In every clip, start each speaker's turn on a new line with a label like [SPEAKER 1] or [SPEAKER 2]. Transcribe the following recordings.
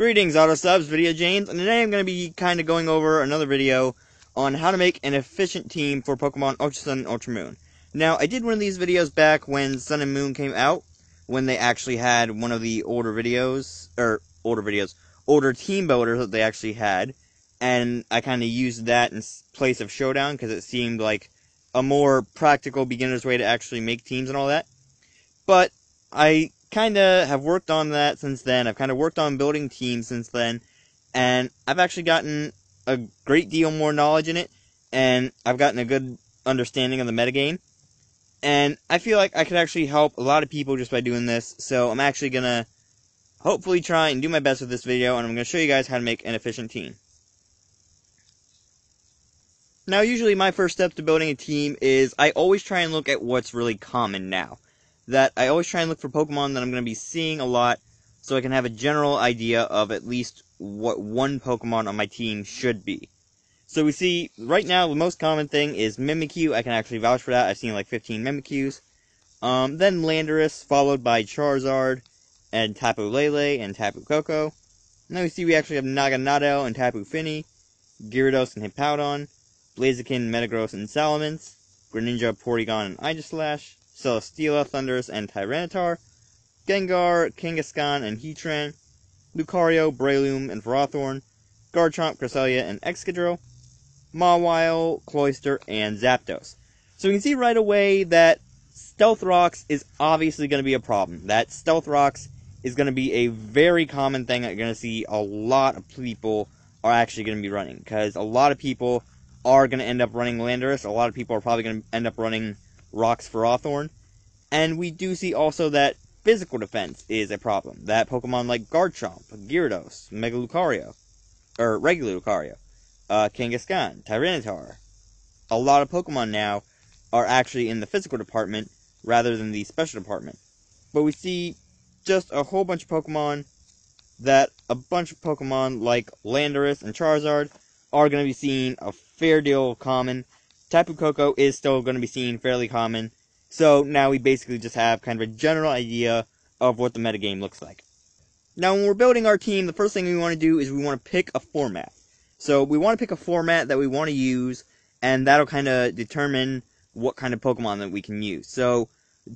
[SPEAKER 1] Greetings, Auto Subs, VideoJames, and today I'm going to be kind of going over another video on how to make an efficient team for Pokemon Ultra Sun and Ultra Moon. Now, I did one of these videos back when Sun and Moon came out, when they actually had one of the older team builders that they actually had, and I kind of used that in place of Showdown, because it seemed like a more practical beginner's way to actually make teams and all that. But I kind of have worked on that since then. I've kind of worked on building teams since then, and I've actually gotten a great deal more knowledge in it, and I've gotten a good understanding of the metagame, and I feel like I could actually help a lot of people just by doing this, so I'm actually going to hopefully try and do my best with this video, and I'm going to show you guys how to make an efficient team. Now, usually my first step to building a team is I always try and look at what's really common now. That I always try and look for Pokemon that I'm going to be seeing a lot, so I can have a general idea of at least what one Pokemon on my team should be. So we see, right now, the most common thing is Mimikyu. I can actually vouch for that. I've seen like 15 Mimikyus. Then Landorus, followed by Charizard, and Tapu Lele, and Tapu Koko. And then we see we actually have Naganadel and Tapu Fini, Gyarados and Hippowdon, Blaziken, Metagross, and Salamence, Greninja, Porygon, and Aegislash, Celesteela, Thundurus, and Tyranitar, Gengar, Kangaskhan, and Heatran, Lucario, Breloom, and Ferrothorn, Garchomp, Cresselia, and Excadrill, Mawile, Cloyster, and Zapdos. So we can see right away that Stealth Rocks is obviously going to be a problem. That Stealth Rocks is going to be a very common thing that you're going to see a lot of people are actually going to be running, because a lot of people are going to end up running Landorus, a lot of people are probably going to end up running Rocks Ferrothorn, and we do see also that physical defense is a problem. That Pokemon like Garchomp, Gyarados, regular Lucario, Kangaskhan, Tyranitar, a lot of Pokemon now are actually in the physical department rather than the special department. But we see just a whole bunch of Pokemon that a bunch of Pokemon like Landorus and Charizard are going to be seeing a fair deal common. Tapu Koko is still going to be seen fairly common. So now we basically just have kind of a general idea of what the metagame looks like. Now when we're building our team, the first thing we want to do is we want to pick a format. So we want to pick a format that we want to use, and that'll kind of determine what kind of Pokemon that we can use. So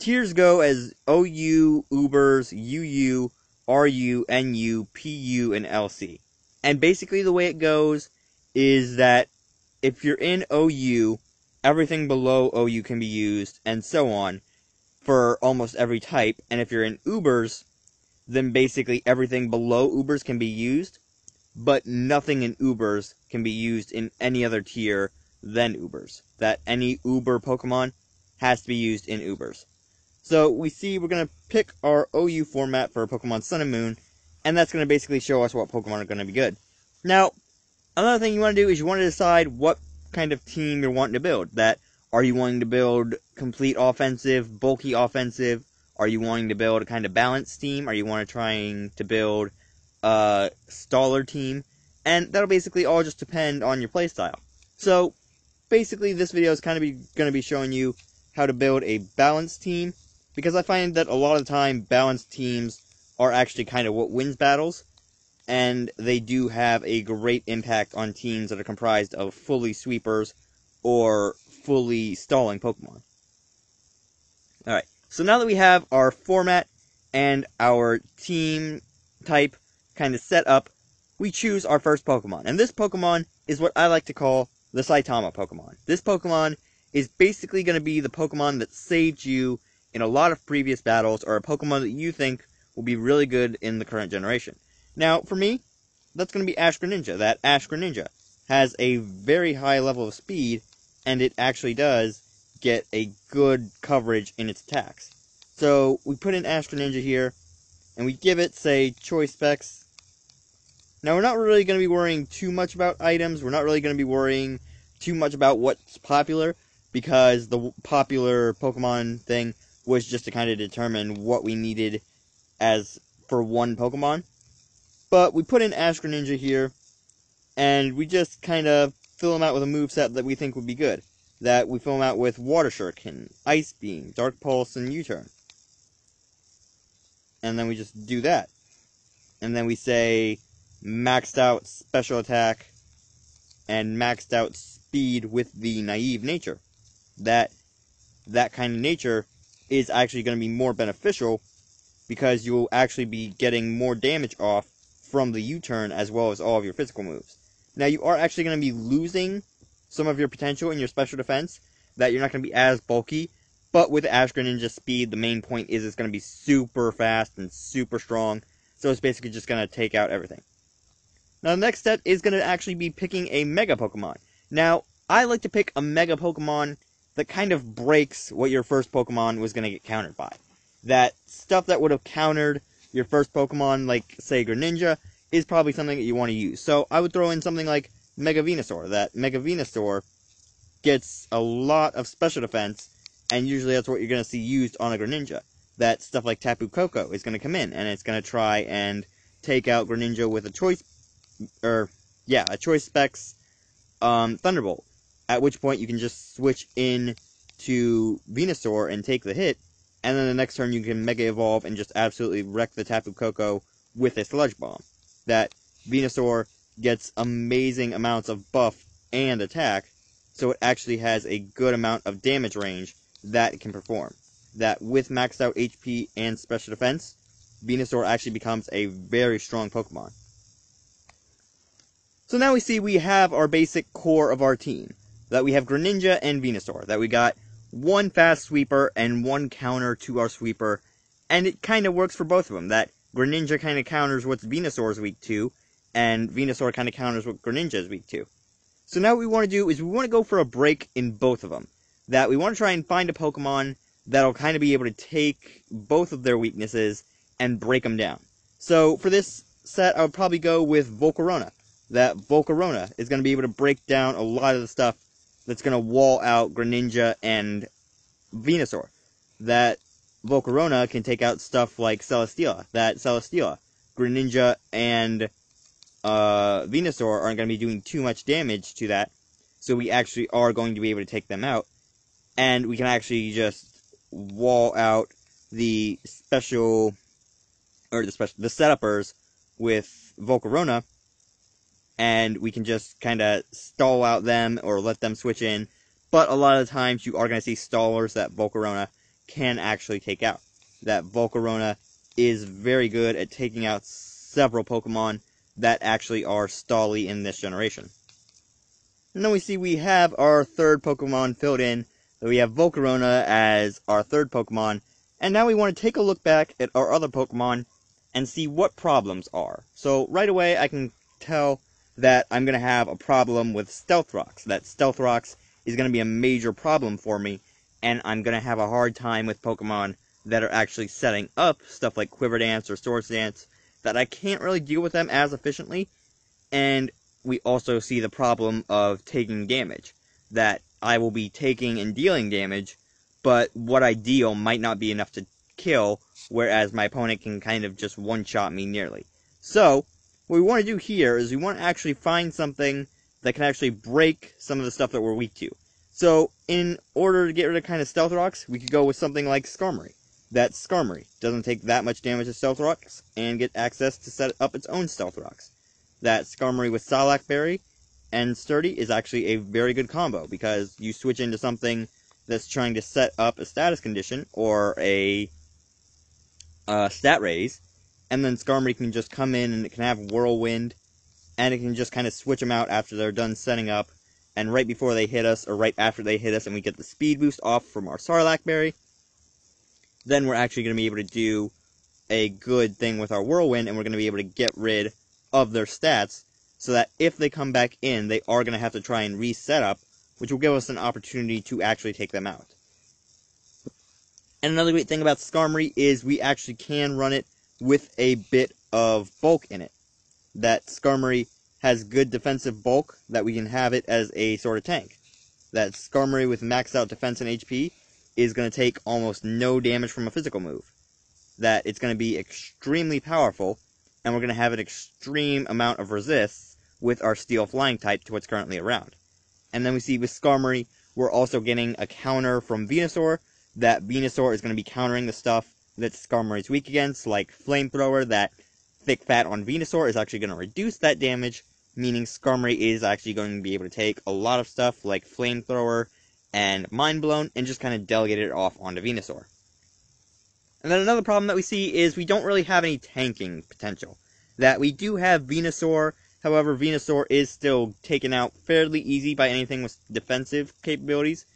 [SPEAKER 1] tiers go as OU, Ubers, UU, RU, NU, PU, and LC. And basically the way it goes is that if you're in OU, everything below OU can be used, and so on, for almost every type. And if you're in Ubers, then basically everything below Ubers can be used, but nothing in Ubers can be used in any other tier than Ubers. That any Uber Pokemon has to be used in Ubers. So we see we're going to pick our OU format for Pokemon Sun and Moon, and that's going to basically show us what Pokemon are going to be good. Now, another thing you want to do is you want to decide what kind of team you're wanting to build. That, are you wanting to build complete offensive, bulky offensive? Are you wanting to build a kind of balanced team? Are you trying to build a staller team? And that'll basically all just depend on your playstyle. So basically this video is kind of going to be showing you how to build a balanced team, because I find that a lot of the time balanced teams are actually kind of what wins battles, and they do have a great impact on teams that are comprised of fully sweepers or fully stalling Pokemon. Alright, so now that we have our format and our team type kind of set up, we choose our first Pokemon. And this Pokemon is what I like to call the Saitama Pokemon. This Pokemon is basically going to be the Pokemon that saved you in a lot of previous battles, or a Pokemon that you think will be really good in the current generation. Now, for me, that's going to be Ash Greninja. That Ash Greninja has a very high level of speed, and it actually does get a good coverage in its attacks. So, we put in Ash Greninja here, and we give it, say, choice specs. Now, we're not really going to be worrying too much about items. We're not really going to be worrying too much about what's popular, because the popular Pokemon thing was just to kind of determine what we needed as for one Pokemon. But we put in Ash Greninja here, and we just kind of fill him out with a moveset that we think would be good. That we fill him out with Water Shuriken, Ice Beam, Dark Pulse, and U-Turn. And then we just do that. And then we say, maxed out special attack and maxed out speed with the naive nature. That kind of nature is actually going to be more beneficial because you'll actually be getting more damage off from the U-turn as well as all of your physical moves. Now, you are actually going to be losing some of your potential in your special defense, that you're not going to be as bulky, but with Ash Greninja speed, the main point is it's going to be super fast and super strong, so it's basically just going to take out everything. Now, the next step is going to actually be picking a Mega Pokemon. Now, I like to pick a Mega Pokemon that kind of breaks what your first Pokemon was going to get countered by. That stuff that would have countered your first Pokemon, like, say, Greninja, is probably something that you want to use. So, I would throw in something like Mega Venusaur. That Mega Venusaur gets a lot of special defense, and usually that's what you're going to see used on a Greninja. That stuff like Tapu Koko is going to come in, and it's going to try and take out Greninja with a Choice Specs Thunderbolt. At which point you can just switch in to Venusaur and take the hit, and then the next turn you can Mega Evolve and just absolutely wreck the Tapu Koko with a Sludge Bomb. That Venusaur gets amazing amounts of buff and attack, so it actually has a good amount of damage range that it can perform. That with maxed out HP and special defense, Venusaur actually becomes a very strong Pokemon. So now we see we have our basic core of our team. That we have Greninja and Venusaur. That we got one fast sweeper and one counter to our sweeper. And it kind of works for both of them. That Greninja kind of counters what Venusaur's weak to, and Venusaur kind of counters what Greninja is weak to. So now what we want to do is we want to go for a break in both of them. That we want to try and find a Pokemon that'll kind of be able to take both of their weaknesses and break them down. So for this set, I would probably go with Volcarona. That Volcarona is going to be able to break down a lot of the stuff that's going to wall out Greninja and Venusaur. That Volcarona can take out stuff like Celesteela. That Celesteela, Greninja, and Venusaur aren't going to be doing too much damage to that, so we actually are going to be able to take them out. And we can actually just wall out the setuppers with Volcarona, and we can just kind of stall out them or let them switch in. But a lot of the times you are going to see stallers that Volcarona can actually take out. That Volcarona is very good at taking out several Pokemon that actually are stally in this generation. And then we see we have our third Pokemon filled in. So we have Volcarona as our third Pokemon. And now we want to take a look back at our other Pokemon and see what problems are. So right away I can tell that I'm going to have a problem with Stealth Rocks. That Stealth Rocks is going to be a major problem for me, and I'm going to have a hard time with Pokemon that are actually setting up stuff like Quiver Dance or Swords Dance, that I can't really deal with them as efficiently. And we also see the problem of taking damage. That I will be taking and dealing damage, but what I deal might not be enough to kill, whereas my opponent can kind of just one-shot me nearly. So, what we want to do here is we want to actually find something that can actually break some of the stuff that we're weak to. So, in order to get rid of kind of Stealth Rocks, we could go with something like Skarmory. That Skarmory doesn't take that much damage to Stealth Rocks, and get access to set up its own Stealth Rocks. That Skarmory with Salac Berry and Sturdy is actually a very good combo, because you switch into something that's trying to set up a status condition, or a stat raise, and then Skarmory can just come in and it can have Whirlwind, and it can just kind of switch them out after they're done setting up, and right before they hit us, or right after they hit us, and we get the speed boost off from our Sarlacc Berry, then we're actually going to be able to do a good thing with our Whirlwind, and we're going to be able to get rid of their stats, so that if they come back in, they are going to have to try and reset up, which will give us an opportunity to actually take them out. And another great thing about Skarmory is we actually can run it with a bit of bulk in it. That Skarmory has good defensive bulk, that we can have it as a sort of tank. That Skarmory with maxed out defense and HP is going to take almost no damage from a physical move. That it's going to be extremely powerful, and we're going to have an extreme amount of resists with our Steel Flying type to what's currently around. And then we see with Skarmory, we're also getting a counter from Venusaur. That Venusaur is going to be countering the stuff that Skarmory is weak against, like Flamethrower, that Thick Fat on Venusaur is actually going to reduce that damage, meaning Skarmory is actually going to be able to take a lot of stuff like Flamethrower and Mind Blown and just kind of delegate it off onto Venusaur. And then another problem that we see is we don't really have any tanking potential. That we do have Venusaur, however Venusaur is still taken out fairly easy by anything with defensive capabilities.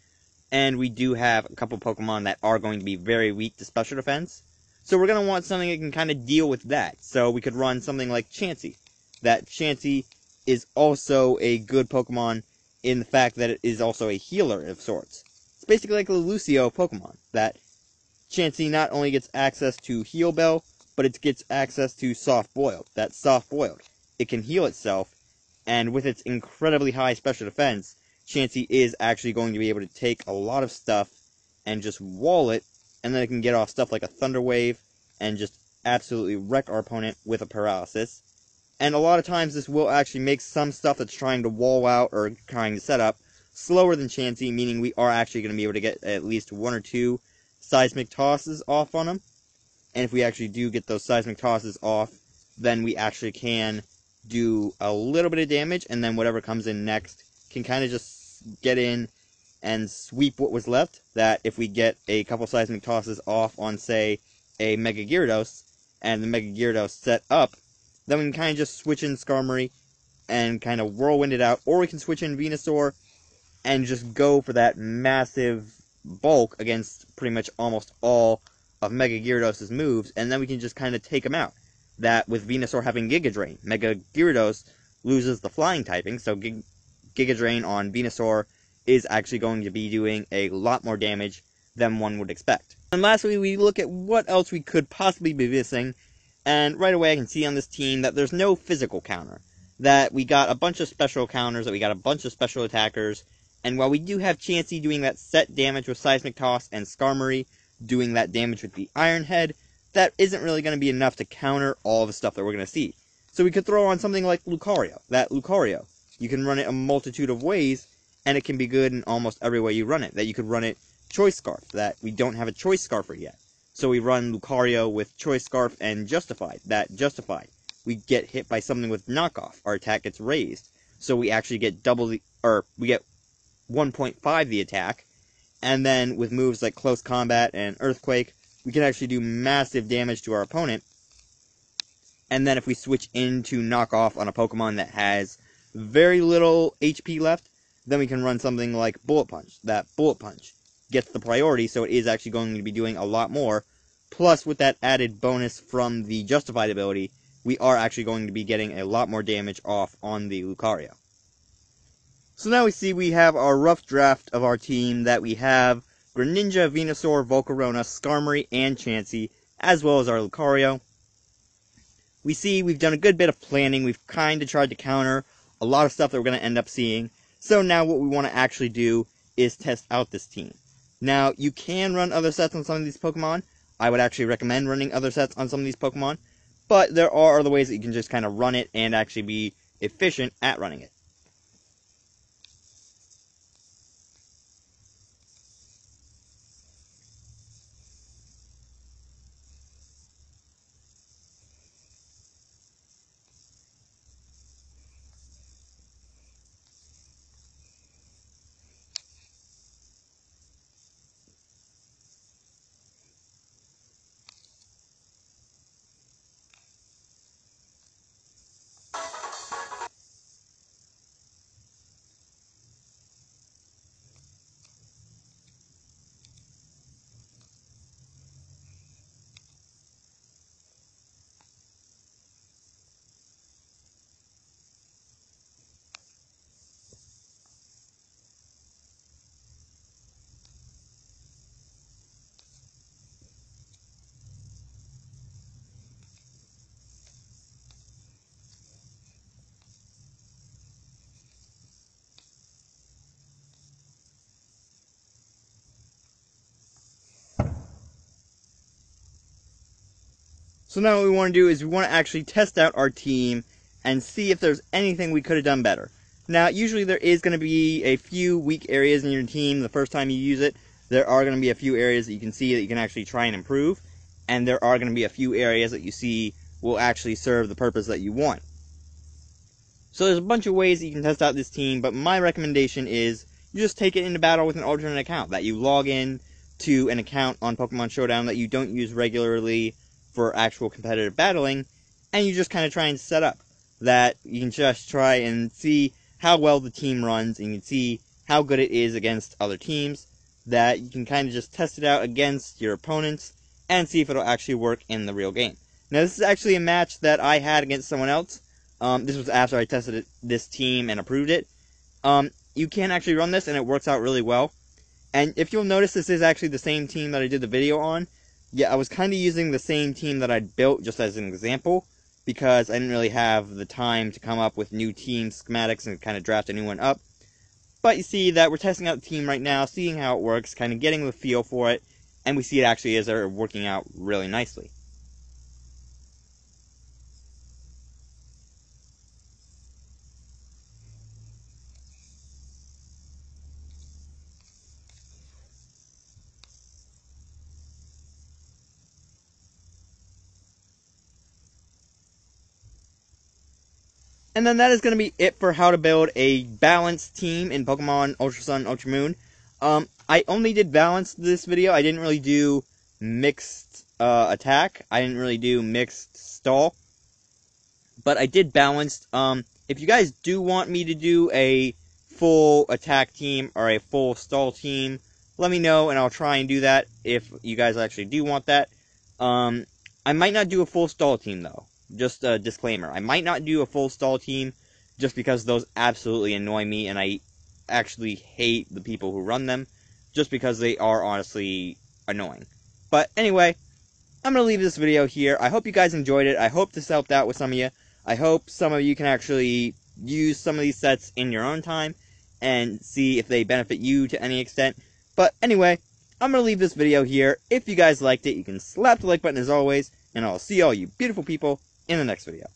[SPEAKER 1] And we do have a couple Pokemon that are going to be very weak to special defense. So we're going to want something that can kind of deal with that. So we could run something like Chansey. That Chansey is also a good Pokemon in the fact that it is also a healer of sorts. It's basically like a Lucio Pokemon. That Chansey not only gets access to Heal Bell, but it gets access to Soft Boiled. That Soft Boiled, it can heal itself, and with its incredibly high special defense, Chansey is actually going to be able to take a lot of stuff and just wall it, and then it can get off stuff like a Thunder Wave and just absolutely wreck our opponent with a Paralysis. And a lot of times this will actually make some stuff that's trying to wall out or trying to set up slower than Chansey, meaning we are actually going to be able to get at least 1 or 2 Seismic Tosses off on them. And if we actually do get those Seismic Tosses off, then we actually can do a little bit of damage, and then whatever comes in next can kind of just get in and sweep what was left. That if we get a couple Seismic Tosses off on, say, a Mega Gyarados, and the Mega Gyarados set up, then we can kind of just switch in Skarmory and kind of whirlwind it out, or we can switch in Venusaur and just go for that massive bulk against pretty much almost all of Mega Gyarados' moves, and then we can just kind of take them out. That with Venusaur having Giga Drain, Mega Gyarados loses the flying typing, so Giga Drain on Venusaur is actually going to be doing a lot more damage than one would expect. And lastly, we look at what else we could possibly be missing, and right away I can see on this team that there's no physical counter. That we got a bunch of special counters, that we got a bunch of special attackers, and while we do have Chansey doing that set damage with Seismic Toss and Skarmory doing that damage with the Iron Head, that isn't really going to be enough to counter all the stuff that we're going to see. So we could throw on something like Lucario. That Lucario, you can run it a multitude of ways, and it can be good in almost every way you run it. That you could run it Choice Scarf, that we don't have a Choice Scarfer yet. So we run Lucario with Choice Scarf and Justified. That Justified, we get hit by something with Knockoff, our attack gets raised. So we actually get we get 1.5 the attack. And then with moves like Close Combat and Earthquake, we can actually do massive damage to our opponent. And then if we switch into Knockoff on a Pokemon that has very little HP left, then we can run something like Bullet Punch. That Bullet Punch gets the priority, so it is actually going to be doing a lot more. Plus, with that added bonus from the Justified ability, we are actually going to be getting a lot more damage off on the Lucario. So now we see we have our rough draft of our team, that we have Greninja, Venusaur, Volcarona, Skarmory, and Chansey, as well as our Lucario. We see we've done a good bit of planning. We've kind of tried to counter a lot of stuff that we're going to end up seeing. So now what we want to actually do is test out this team. Now, you can run other sets on some of these Pokemon. I would actually recommend running other sets on some of these Pokemon. But there are other ways that you can just kind of run it and actually be efficient at running it. So now what we want to do is we want to actually test out our team and see if there's anything we could have done better. Now, usually there is going to be a few weak areas in your team the first time you use it. There are going to be a few areas that you can see that you can actually try and improve. And there are going to be a few areas that you see will actually serve the purpose that you want. So there's a bunch of ways that you can test out this team, but my recommendation is you just take it into battle with an alternate account, that you log in to an account on Pokemon Showdown that you don't use regularly for actual competitive battling, and you just kind of try and set up that you can just try and see how well the team runs, and you can see how good it is against other teams, that you can kind of just test it out against your opponents and see if it'll actually work in the real game. Now, this is actually a match that I had against someone else. This was after I tested this team and approved it. You can actually run this, and it works out really well. And if you'll notice, this is actually the same team that I did the video on. Yeah, I was kind of using the same team that I'd built just as an example, because I didn't really have the time to come up with new team schematics and kind of draft a new one up. But you see that we're testing out the team right now, seeing how it works, kind of getting the feel for it, and we see it actually is working out really nicely. And then that is going to be it for how to build a balanced team in Pokemon Ultra Sun, Ultra Moon. I only did balanced this video. I didn't really do mixed attack. I didn't really do mixed stall. But I did balanced. If you guys do want me to do a full attack team or a full stall team, let me know and I'll try and do that if you guys actually do want that. I might not do a full stall team though. Just a disclaimer. I might not do a full stall team just because those absolutely annoy me and I actually hate the people who run them just because they are honestly annoying. But anyway, I'm going to leave this video here. I hope you guys enjoyed it. I hope this helped out with some of you. I hope some of you can actually use some of these sets in your own time and see if they benefit you to any extent. But anyway, I'm going to leave this video here. If you guys liked it, you can slap the like button as always, and I'll see all you beautiful people in the next video.